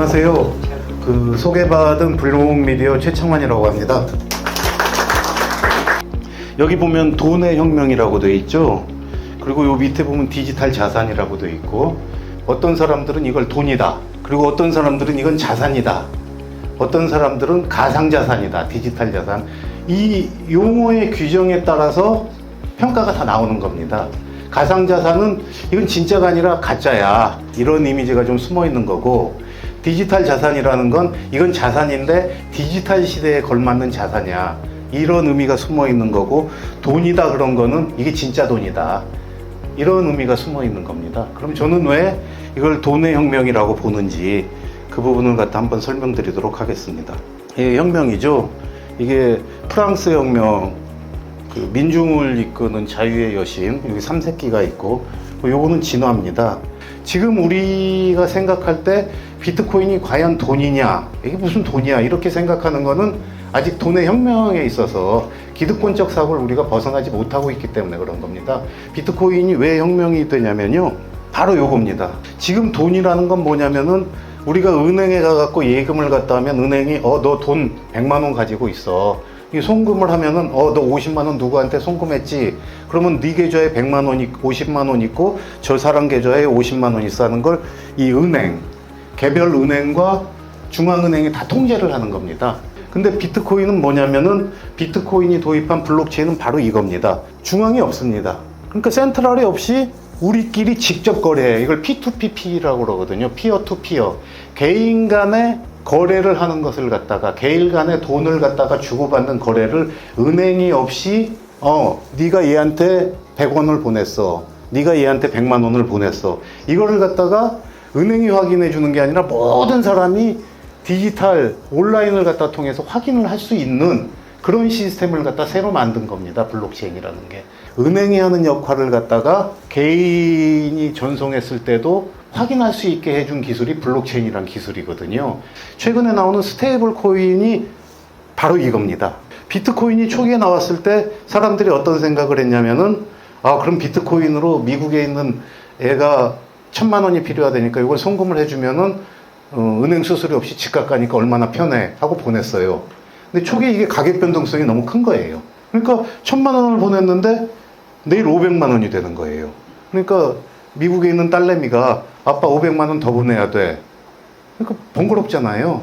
안녕하세요. 소개받은 블록미디어 최창환이라고 합니다. 여기 보면 돈의 혁명이라고 되어 있죠. 그리고 요 밑에 보면 디지털 자산이라고 되어 있고, 어떤 사람들은 이걸 돈이다, 그리고 어떤 사람들은 이건 자산이다, 어떤 사람들은 가상자산이다, 디지털 자산. 이 용어의 규정에 따라서 평가가 다 나오는 겁니다. 가상자산은 이건 진짜가 아니라 가짜야, 이런 이미지가 좀 숨어 있는 거고, 디지털 자산이라는 건 이건 자산인데 디지털 시대에 걸맞는 자산이야, 이런 의미가 숨어 있는 거고, 돈이다 그런 거는 이게 진짜 돈이다, 이런 의미가 숨어 있는 겁니다. 그럼 저는 왜 이걸 돈의 혁명이라고 보는지 그 부분을 갖다 한번 설명드리도록 하겠습니다. 이게 혁명이죠. 이게 프랑스 혁명, 민중을 이끄는 자유의 여신, 여기 삼색기가 있고, 요거는 진화입니다. 지금 우리가 생각할 때 비트코인이 과연 돈이냐, 이게 무슨 돈이야, 이렇게 생각하는 거는 아직 돈의 혁명에 있어서 기득권적 사고를 우리가 벗어나지 못하고 있기 때문에 그런 겁니다. 비트코인이 왜 혁명이 되냐면요, 바로 요겁니다. 지금 돈이라는 건 뭐냐면은, 우리가 은행에 가갖고 예금을 갖다 하면 은행이 너 돈 100만 원 가지고 있어, 이 송금을 하면은 너 50만 원 누구한테 송금했지, 그러면 네 계좌에 100만 원, 50만 원 있고 저 사람 계좌에 50만 원 있어 하는 걸 이 은행, 개별 은행과 중앙은행이 다 통제를 하는 겁니다. 근데 비트코인은 뭐냐면은, 비트코인이 도입한 블록체인은 바로 이겁니다. 중앙이 없습니다. 그러니까 센트럴이 없이 우리끼리 직접 거래해. 이걸 P2P라고 그러거든요. 피어 투 피어. 개인 간의 거래를 하는 것을 갖다가, 개인 간의 돈을 갖다가 주고받는 거래를 은행이 없이, 네가 얘한테 100원을 보냈어, 네가 얘한테 100만 원을 보냈어, 이거를 갖다가 은행이 확인해 주는 게 아니라 모든 사람이 디지털 온라인을 갖다 통해서 확인을 할 수 있는 그런 시스템을 갖다 새로 만든 겁니다. 블록체인이라는 게. 은행이 하는 역할을 갖다가 개인이 전송했을 때도 확인할 수 있게 해준 기술이 블록체인이란 기술이거든요. 최근에 나오는 스테이블 코인이 바로 이겁니다. 비트코인이 초기에 나왔을 때 사람들이 어떤 생각을 했냐면은, 그럼 비트코인으로 미국에 있는 애가 1000만 원이 필요하다니까 이걸 송금을 해주면은 은행 수수료 없이 집값 가니까 얼마나 편해 하고 보냈어요. 근데 초기에 이게 가격 변동성이 너무 큰 거예요. 그러니까 1000만 원을 보냈는데 내일 500만 원이 되는 거예요. 그러니까 미국에 있는 딸내미가 아빠 500만 원 더 보내야 돼. 그러니까 번거롭잖아요.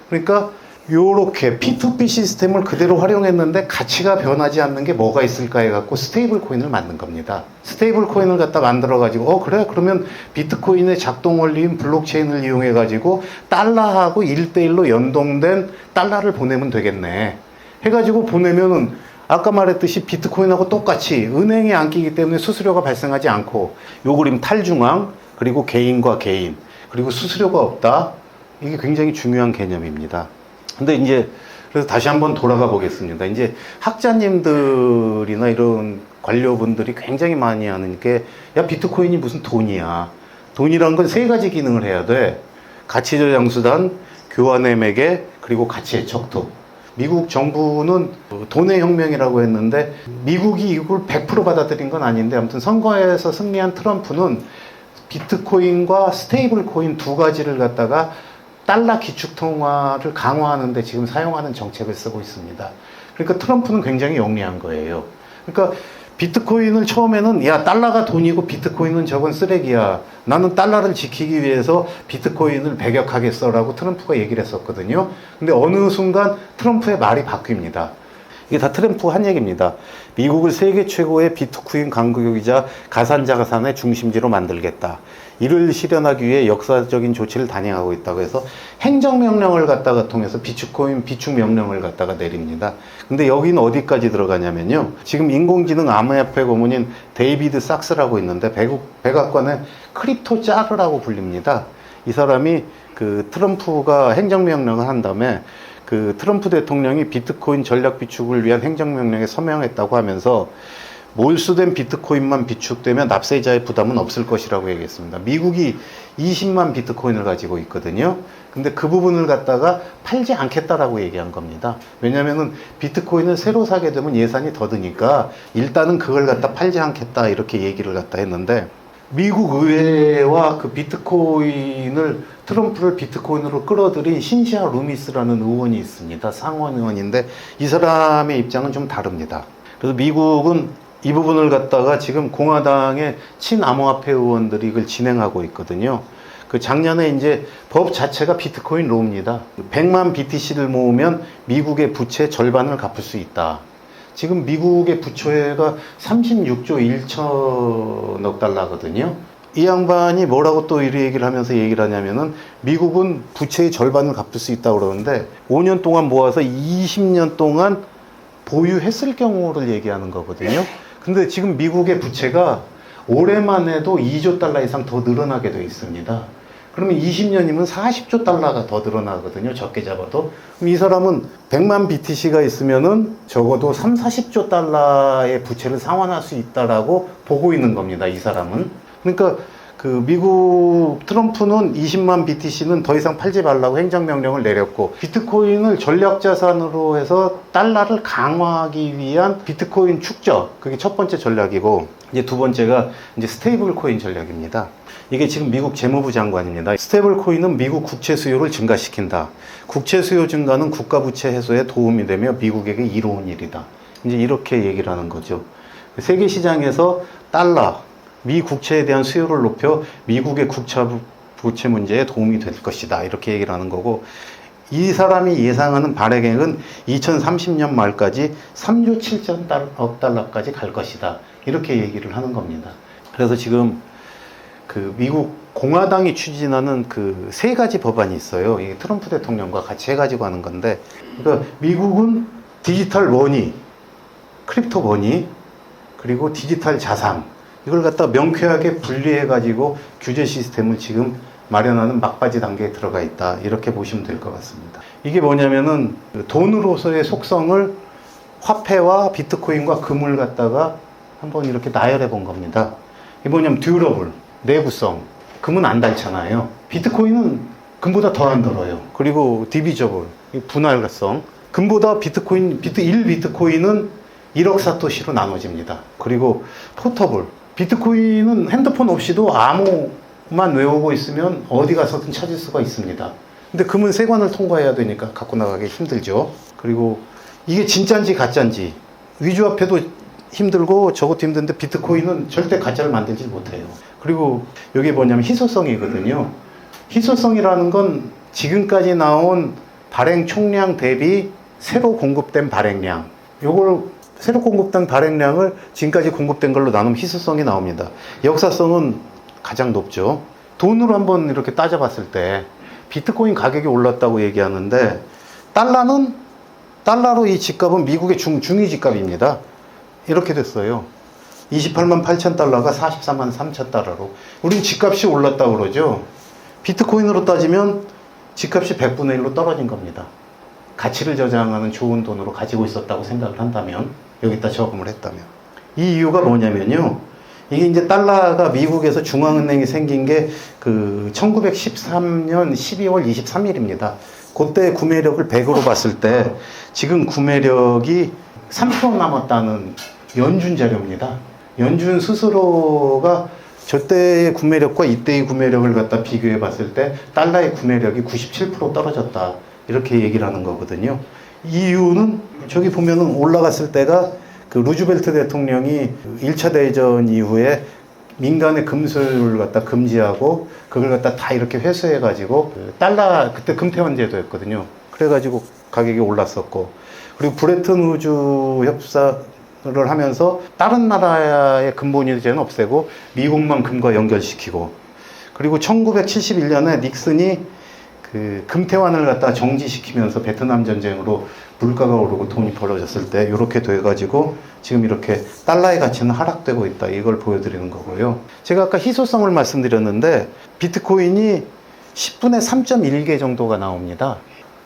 그러니까 요렇게 P2P 시스템을 그대로 활용했는데 가치가 변하지 않는 게 뭐가 있을까 해갖고 스테이블 코인을 만든 겁니다. 스테이블 코인을 갖다 만들어가지고, 그래, 그러면 비트코인의 작동 원리인 블록체인을 이용해가지고 달러하고 1대1로 연동된 달러를 보내면 되겠네 해가지고 보내면은, 아까 말했듯이 비트코인하고 똑같이 은행에 안 끼기 때문에 수수료가 발생하지 않고, 요 그림 탈중앙, 그리고 개인과 개인, 그리고 수수료가 없다. 이게 굉장히 중요한 개념입니다. 근데 이제 그래서 다시 한번 돌아가 보겠습니다. 이제 학자님들이나 이런 관료분들이 굉장히 많이 하는 게, 야, 비트코인이 무슨 돈이야. 돈이란 건 세 가지 기능을 해야 돼. 가치 저장 수단, 교환의 매개, 그리고 가치의 척도. 미국 정부는 돈의 혁명이라고 했는데, 미국이 이걸 100% 받아들인 건 아닌데, 아무튼 선거에서 승리한 트럼프는 비트코인과 스테이블 코인 두 가지를 갖다가 달러 기축통화를 강화하는데 지금 사용하는 정책을 쓰고 있습니다. 그러니까 트럼프는 굉장히 영리한 거예요. 그러니까 비트코인을 처음에는, 야, 달러가 돈이고 비트코인은 저건 쓰레기야, 나는 달러를 지키기 위해서 비트코인을 배격하겠어라고 트럼프가 얘기를 했었거든요. 근데 어느 순간 트럼프의 말이 바뀝니다. 이게 다 트럼프가 한 얘기입니다. 미국을 세계 최고의 비트코인 강국이자 가상자산의 중심지로 만들겠다. 이를 실현하기 위해 역사적인 조치를 단행하고 있다고 해서 행정명령을 갖다가 통해서 비트코인 비축 명령을 갖다가 내립니다. 근데 여기는 어디까지 들어가냐면요, 지금 인공지능 암호화폐 고문인 데이비드 sak스라고 있는데, 백악관의 크립토 짜르라고 불립니다. 이 사람이 트럼프가 행정명령을 한 다음에 트럼프 대통령이 비트코인 전략 비축을 위한 행정명령에 서명했다고 하면서, 몰수된 비트코인만 비축되면 납세자의 부담은 없을 것이라고 얘기했습니다. 미국이 20만 비트코인을 가지고 있거든요. 근데 그 부분을 갖다가 팔지 않겠다라고 얘기한 겁니다. 왜냐면은 비트코인을 새로 사게 되면 예산이 더 드니까 일단은 그걸 갖다 팔지 않겠다, 이렇게 얘기를 갖다 했는데, 미국 의회와 그 비트코인을 트럼프를 비트코인으로 끌어들인 신시아 루미스라는 의원이 있습니다. 상원 의원인데 이 사람의 입장은 좀 다릅니다. 그래서 미국은 이 부분을 갖다가 지금 공화당의 친암호화폐 의원들이 이걸 진행하고 있거든요. 그 작년에 이제 법 자체가 비트코인 로입니다. 100만 BTC를 모으면 미국의 부채 절반을 갚을 수 있다. 지금 미국의 부채가 36조 1천억 달러거든요. 이 양반이 뭐라고 또 이 얘기를 하면서 얘기를 하냐면은 미국은 부채의 절반을 갚을 수 있다고 그러는데 5년 동안 모아서 20년 동안 보유했을 경우를 얘기하는 거거든요. 근데 지금 미국의 부채가 올해만 해도 2조 달러 이상 더 늘어나게 되어 있습니다. 그러면 20년이면 40조 달러가 더 늘어나거든요. 적게 잡아도. 그럼 이 사람은 100만 BTC가 있으면은 적어도 3, 40조 달러의 부채를 상환할 수 있다라고 보고 있는 겁니다. 이 사람은. 그러니까 그 미국 트럼프는 20만 BTC는 더 이상 팔지 말라고 행정명령을 내렸고 비트코인을 전략자산으로 해서 달러를 강화하기 위한 비트코인 축적, 그게 첫 번째 전략이고 이제 두 번째가 이제 스테이블 코인 전략입니다. 이게 지금 미국 재무부 장관입니다. 스테이블 코인은 미국 국채 수요를 증가시킨다. 국채 수요 증가는 국가 부채 해소에 도움이 되며 미국에게 이로운 일이다. 이제 이렇게 얘기를 하는 거죠. 세계 시장에서 달러 미 국채에 대한 수요를 높여 미국의 부채 문제에 도움이 될 것이다. 이렇게 얘기를 하는 거고 이 사람이 예상하는 발행액은 2030년 말까지 3조 7천억 달러까지 갈 것이다. 이렇게 얘기를 하는 겁니다. 그래서 지금 그 미국 공화당이 추진하는 그 세 가지 법안이 있어요. 이 트럼프 대통령과 같이 해가지고 하는 건데 그러니까 미국은 디지털 머니, 크립토 머니, 그리고 디지털 자산 이걸 갖다 명쾌하게 분리해가지고 규제 시스템을 지금 마련하는 막바지 단계에 들어가 있다. 이렇게 보시면 될 것 같습니다. 이게 뭐냐면은 돈으로서의 속성을 화폐와 비트코인과 금을 갖다가 한번 이렇게 나열해 본 겁니다. 이게 뭐냐면 듀러블, 내구성. 금은 안 닳잖아요. 비트코인은 금보다 더 안 닳아요. 그리고 디비저블, 분할성. 금보다 비트코인, 1비트코인은 1억 사토시로 나눠집니다. 그리고 포터블. 비트코인은 핸드폰 없이도 암호만 외우고 있으면 어디 가서든 찾을 수가 있습니다. 근데 금은 세관을 통과해야 되니까 갖고 나가기 힘들죠. 그리고 이게 진짜인지 가짜인지 위조화폐도 힘들고 저것도 힘든데 비트코인은 절대 가짜를 만들지 못해요. 그리고 이게 뭐냐면 희소성이거든요. 희소성이라는 건 지금까지 나온 발행 총량 대비 새로 공급된 발행량, 요걸 새로 공급된 발행량을 지금까지 공급된 걸로 나누면 희소성이 나옵니다. 역사성은 가장 높죠. 돈으로 한번 이렇게 따져봤을 때 비트코인 가격이 올랐다고 얘기하는데 달러로 이 집값은 미국의 중위 집값입니다. 이렇게 됐어요. 28만 8천 달러가 44만 3천 달러로. 우린 집값이 올랐다고 그러죠. 비트코인으로 따지면 집값이 100분의 1로 떨어진 겁니다. 가치를 저장하는 좋은 돈으로 가지고 있었다고 생각을 한다면, 여기다 저금을 했다면. 이 이유가 뭐냐면요. 이게 이제 달러가 미국에서 중앙은행이 생긴 게 그 1913년 12월 23일입니다. 그때 구매력을 100으로 봤을 때 지금 구매력이 3% 남았다는 연준 자료입니다. 연준 스스로가 저때의 구매력과 이때의 구매력을 갖다 비교해 봤을 때 달러의 구매력이 97% 떨어졌다. 이렇게 얘기를 하는 거거든요. 이유는 저기 보면은 올라갔을 때가 그 루즈벨트 대통령이 1차 대전 이후에 민간의 금수를 갖다 금지하고 그걸 갖다 다 이렇게 회수해 가지고 달러 그때 금태환 제도였거든요. 그래 가지고 가격이 올랐었고 그리고 브레튼 우즈 협상을 하면서 다른 나라의 금본위제는 없애고 미국만 금과 연결시키고 그리고 1971년에 닉슨이 그 금태환을 갖다 정지시키면서 베트남 전쟁으로 물가가 오르고 돈이 벌어졌을 때 이렇게 돼가지고 지금 이렇게 달러의 가치는 하락되고 있다. 이걸 보여드리는 거고요. 제가 아까 희소성을 말씀드렸는데 비트코인이 10분의 3.1개 정도가 나옵니다.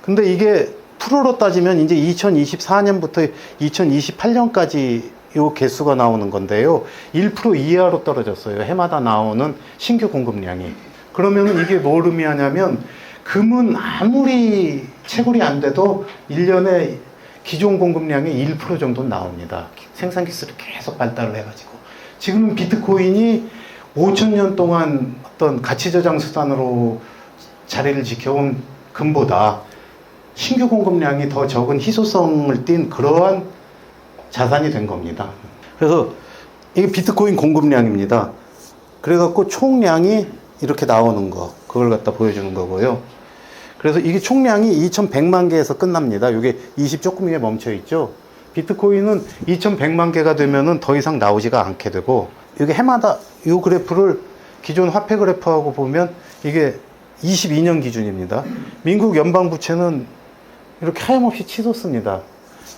근데 이게 프로로 따지면 이제 2024년부터 2028년까지 요 개수가 나오는 건데요. 1% 이하로 떨어졌어요. 해마다 나오는 신규 공급량이. 그러면은 이게 뭘 의미하냐면 금은 아무리 채굴이 안 돼도 1년에 기존 공급량의 1% 정도 나옵니다. 생산 기술이 계속 발달을 해가지고. 지금 비트코인이 5천 년 동안 어떤 가치 저장 수단으로 자리를 지켜온 금보다 신규 공급량이 더 적은 희소성을 띤 그러한 자산이 된 겁니다. 그래서 이게 비트코인 공급량입니다. 그래갖고 총량이 이렇게 나오는 거, 그걸 갖다 보여주는 거고요. 그래서 이게 총량이 2100만 개에서 끝납니다. 이게 20 조금 위에 멈춰 있죠. 비트코인은 2100만 개가 되면은 더 이상 나오지가 않게 되고, 이게 해마다 이 그래프를 기존 화폐 그래프하고 보면 이게 22년 기준입니다. 미국 연방부채는 이렇게 하염없이 치솟습니다.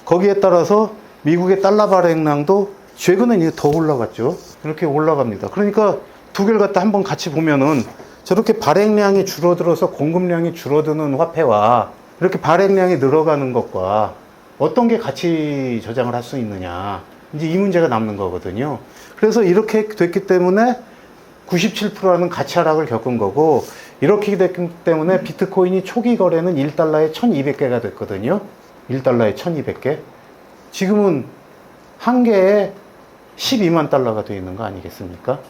거기에 따라서 미국의 달러 발행량도 최근엔 이게 더 올라갔죠. 이렇게 올라갑니다. 그러니까 두 개를 갖다 한번 같이 보면은 저렇게 발행량이 줄어들어서 공급량이 줄어드는 화폐와 이렇게 발행량이 늘어가는 것과 어떤 게 가치 저장을 할 수 있느냐, 이제 이 문제가 남는 거거든요. 그래서 이렇게 됐기 때문에 97%라는 가치 하락을 겪은 거고, 이렇게 됐기 때문에 비트코인이 초기 거래는 1달러에 1200개가 됐거든요. 1달러에 1200개. 지금은 한 개에 12만 달러가 되어 있는 거 아니겠습니까?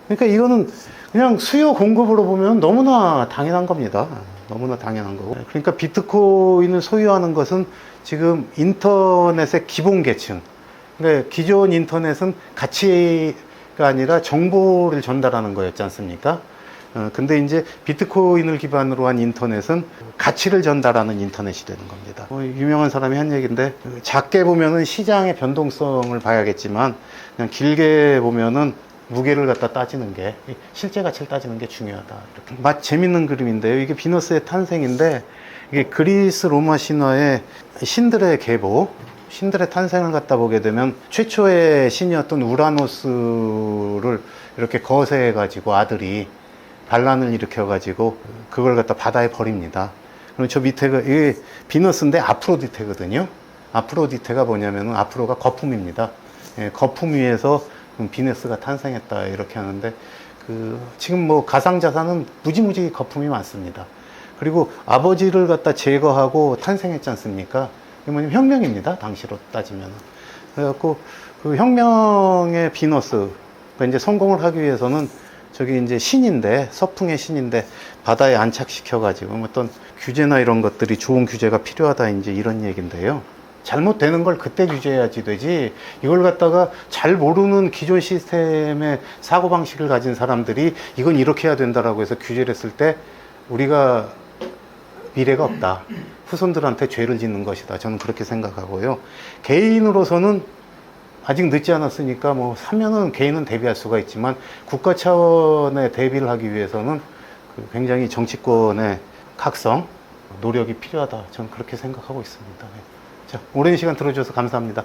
그러니까 이거는 그냥 수요 공급으로 보면 너무나 당연한 겁니다. 너무나 당연한 거고. 그러니까 비트코인을 소유하는 것은 지금 인터넷의 기본 계층. 그러니까 기존 인터넷은 가치가 아니라 정보를 전달하는 거였지 않습니까? 근데 이제 비트코인을 기반으로 한 인터넷은 가치를 전달하는 인터넷이 되는 겁니다. 유명한 사람이 한 얘기인데, 작게 보면은 시장의 변동성을 봐야겠지만, 그냥 길게 보면은 무게를 갖다 따지는 게, 실제 가치를 따지는 게 중요하다. 이렇게. 재밌는 그림인데요. 이게 비너스의 탄생인데, 이게 그리스 로마 신화의 신들의 계보, 신들의 탄생을 갖다 보게 되면 최초의 신이었던 우라노스를 이렇게 거세해가지고 아들이 반란을 일으켜가지고 그걸 갖다 바다에 버립니다. 그럼 저 밑에가 이게 비너스인데 아프로디테거든요. 아프로디테가 뭐냐면은 아프로가 거품입니다. 예, 거품 위에서 비너스가 탄생했다 이렇게 하는데, 지금 뭐 가상자산은 무지무지 거품이 많습니다. 그리고 아버지를 갖다 제거하고 탄생했지 않습니까? 이게 뭐냐면 혁명입니다. 당시로 따지면. 그래갖고 그 혁명의 비너스, 그러니까 이제 성공을 하기 위해서는 저기 이제 신인데, 서풍의 신인데 바다에 안착시켜가지고 어떤 규제나 이런 것들이, 좋은 규제가 필요하다, 이제 이런 얘기인데요. 잘못되는 걸 그때 규제해야지 되지, 이걸 갖다가 잘 모르는 기존 시스템의 사고방식을 가진 사람들이 이건 이렇게 해야 된다라고 해서 규제를 했을 때 우리가 미래가 없다. 후손들한테 죄를 짓는 것이다. 저는 그렇게 생각하고요. 개인으로서는 아직 늦지 않았으니까 뭐 사면은 개인은 대비할 수가 있지만, 국가 차원의 대비를 하기 위해서는 굉장히 정치권의 각성, 노력이 필요하다. 저는 그렇게 생각하고 있습니다. 자, 오랜 시간 들어주셔서 감사합니다.